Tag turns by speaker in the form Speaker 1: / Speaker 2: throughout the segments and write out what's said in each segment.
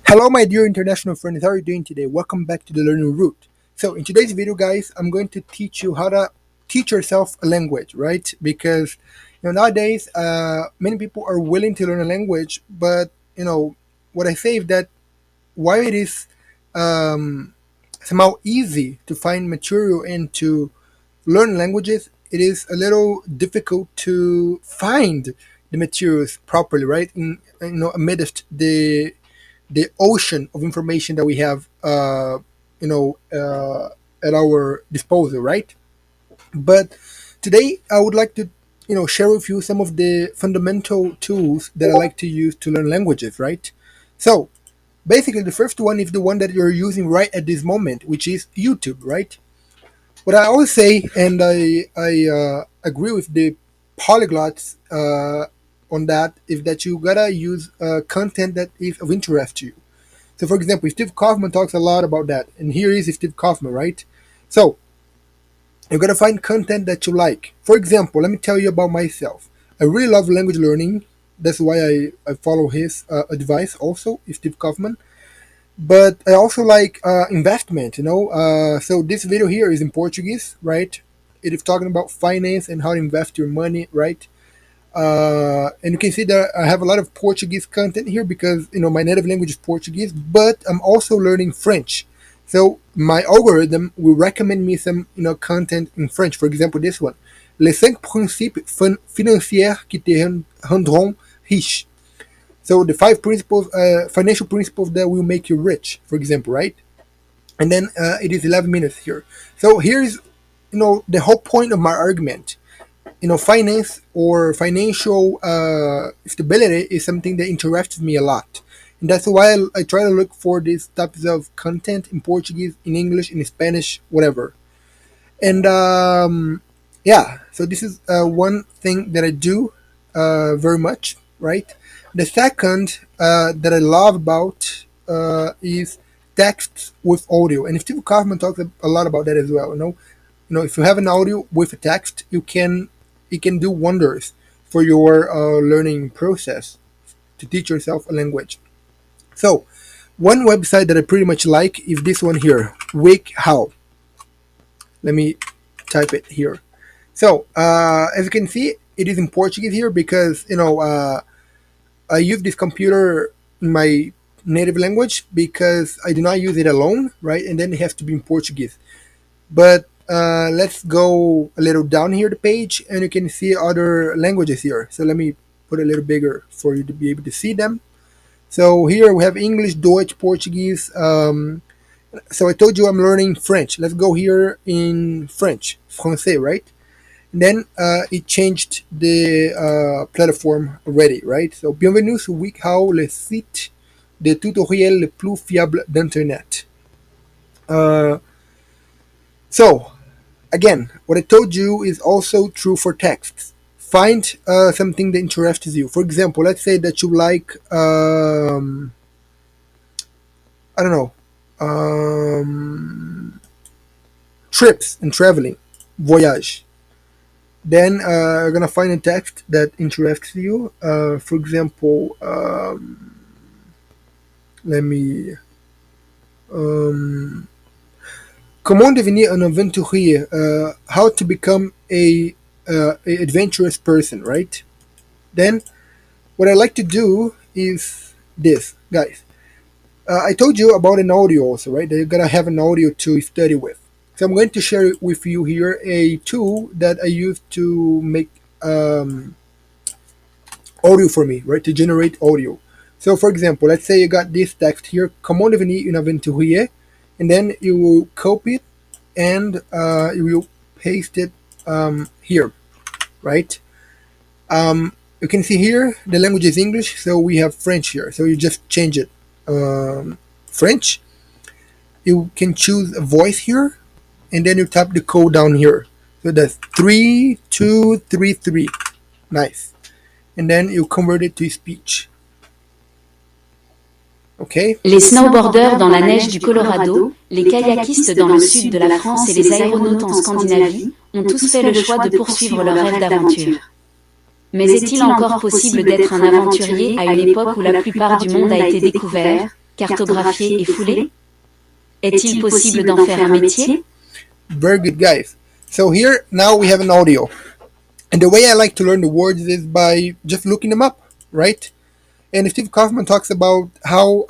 Speaker 1: Hello, my dear international friends. How are you doing today? Welcome back to the Learning Route. So, in today's video, guys, I'm going to teach you how to teach yourself a language, right? Because nowadays, many people are willing to learn a language, but what I say is that while it is um, somehow easy to find material and to learn languages, it is a little difficult to find the materials properly, right? Amidst the ocean of information that we have, at our disposal, right? But today, I would like to, share with you some of the fundamental tools that I like to use to learn languages, right? So, basically, the first one is the one that you're using right at this moment, which is YouTube, right? What I always say, and I agree with the polyglots on that, is that you gotta use content that is of interest to you. So, for example, Steve Kaufman talks a lot about that, and here is Steve Kaufman, right? So, you're gonna find content that you like. For example, let me tell you about myself. I really love language learning. That's why I follow his advice also, Steve Kaufman. But I also like investment, So, this video here is in Portuguese, right? It is talking about finance and how to invest your money, right? And you can see that I have a lot of Portuguese content here because my native language is Portuguese, but I'm also learning French. So my algorithm will recommend me some content in French. For example, this one: les cinq principes financiers qui te rendront riche. So the five principles, financial principles that will make you rich, for example, right? And then it is 11 minutes here. So here's the whole point of my argument. Finance or financial stability is something that interests me a lot. And that's why I try to look for these types of content in Portuguese, in English, in Spanish, whatever. And yeah, so this is one thing that I do very much, right? The second that I love about is text with audio. And Steve Kaufman talks a lot about that as well. If you have an audio with a text, it can do wonders for your learning process to teach yourself a language. So, one website that I pretty much like is this one here, WikiHow. Let me type it here. So, as you can see, it is in Portuguese here because I use this computer in my native language because I do not use it alone, right? And then it has to be in Portuguese. But let's go a little down here the page, and you can see other languages here. So let me put a little bigger for you to be able to see them. So here we have English, Deutsch, Portuguese. So I told you I'm learning French. Let's go here in French, français, right? And then it changed the platform already, right? So bienvenue sur WikiHow, le site de tutoriels le plus fiable d'Internet. So again, what I told you is also true for texts. Find something that interests you. For example, let's say that you like, I don't know, trips and traveling, voyage. Then you're gonna find a text that interests you. For example, let me. Comment devenir un aventurier? How to become a adventurous person, right? Then, what I like to do is this, guys. I told you about an audio also, right? That you're gonna have an audio to study with. So I'm going to share with you here a tool that I use to make audio for me, right? To generate audio. So, for example, let's say you got this text here, Comment devenir un aventurier, and then you will copy it and you will paste it here, right? You can see here the language is English, so we have French here. So you just change it, French. You can choose a voice here, and then you tap the code down here. So that's 3233. Nice. And then you convert it to speech. Okay.
Speaker 2: Les snowboarders dans la neige du Colorado, les kayakistes dans le sud de la France et les aéronautes en Scandinavie ont tous fait le choix de poursuivre leur rêve d'aventure. Mais est-il encore possible d'être un aventurier à une époque où la plupart du monde a été découvert, cartographier et fouler? Est-il possible d'en faire un métier?
Speaker 1: Very good, guys. So here now we have an audio. And the way I like to learn the words is by just looking them up, right? And Steve Kaufman talks about how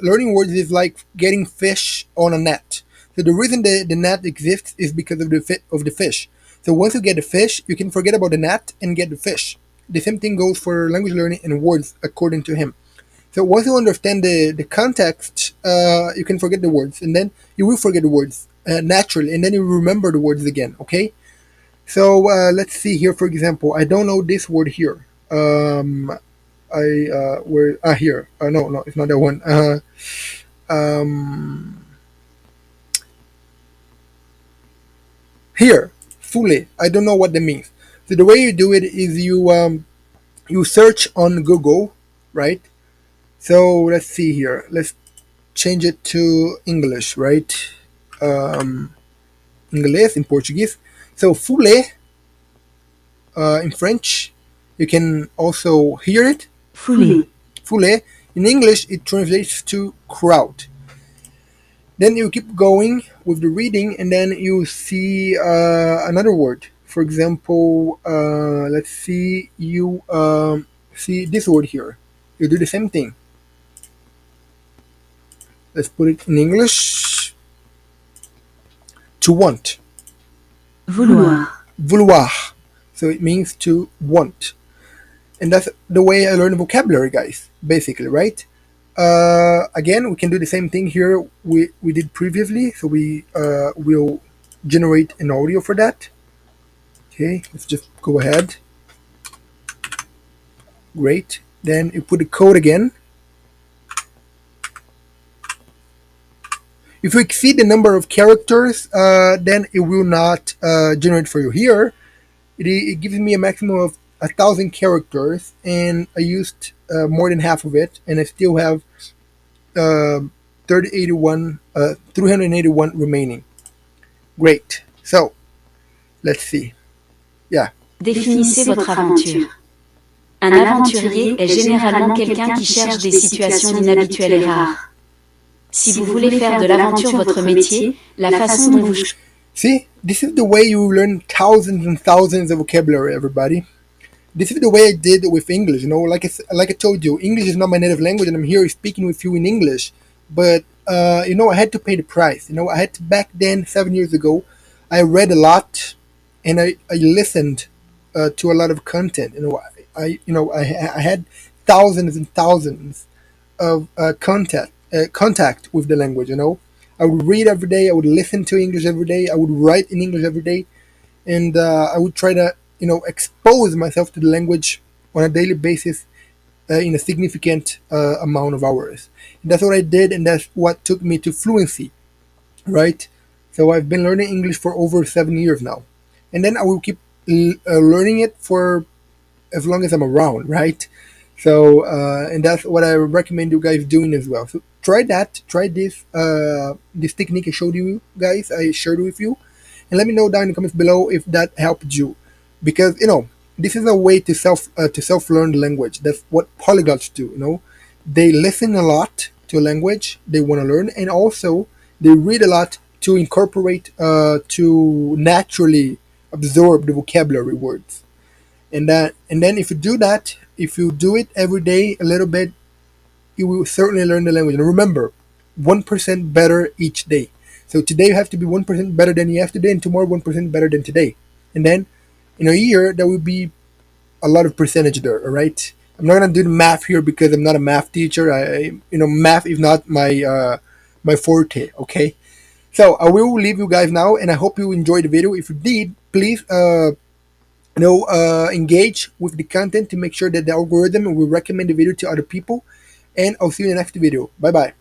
Speaker 1: learning words is like getting fish on a net. So the reason the net exists is because of the fish. So once you get the fish, you can forget about the net and get the fish. The same thing goes for language learning and words, according to him. So once you understand the context, you can forget the words, and then you will forget the words naturally, and then you remember the words again. Okay. So let's see here. For example, I don't know this word here. Where here. No, no, it's not that one. Um, Here, fully. I don't know what that means. So the way you do it is you search on Google, right? So let's see here. Let's change it to English, right? Um, Inglês in Portuguese. So fule in French, you can also hear it.
Speaker 2: Fouler.
Speaker 1: Fule. In English, it translates to crowd. Then you keep going with the reading, and then you see another word. For example, let's see, you see this word here. You do the same thing. Let's put it in English. To want.
Speaker 2: Vouloir.
Speaker 1: Vouloir. So it means to want. And that's the way I learn vocabulary, guys, basically, right? Again, we can do the same thing here we did previously. So we will generate an audio for that. Okay, let's just go ahead. Great. Then you put the code again. If you exceed the number of characters, then it will not generate for you here. It gives me a maximum of 1,000 characters, and I used more than half of it, and I still have 381 remaining. Great. So let's see. Yeah.
Speaker 2: Définissez votre aventure. Un aventurier est généralement quelqu'un qui cherche des situations inhabituelles et rares. Si vous voulez faire de l'aventure votre métier, la façon dont vous...
Speaker 1: See, this is the way you learn thousands and thousands of vocabulary, everybody. This is the way I did with English. You know, like I told you, English is not my native language, and I'm here speaking with you in English. But you know, I had to pay the price. You know, I had to, back then, 7 years ago, I read a lot, and I listened to a lot of content. I had thousands and thousands of contact with the language. You know, I would read every day. I would listen to English every day. I would write in English every day, and I would try to expose myself to the language on a daily basis in a significant amount of hours. And that's what I did, and that's what took me to fluency, right? So I've been learning English for over 7 years now, and then I will keep learning it for as long as I'm around, right? So and that's what I recommend you guys doing as well. So try that, try this technique I showed you guys, I shared with you, and let me know down in the comments below if that helped you, because this is a way to self learn the language. That's what polyglots do. They listen a lot to a language they want to learn, and also they read a lot to incorporate, to naturally absorb the vocabulary words. And then if you do that, if you do it every day a little bit, you will certainly learn the language. And remember, 1% better each day. So today you have to be 1% better than yesterday, and tomorrow 1% better than today. And then in a year there will be a lot of percentage there. All right. I'm not gonna do the math here because I'm not a math teacher. Math is not my forte. Okay. So I will leave you guys now, and I hope you enjoyed the video. If you did, please engage with the content to make sure that the algorithm will recommend the video to other people. And I'll see you in the next video. Bye bye.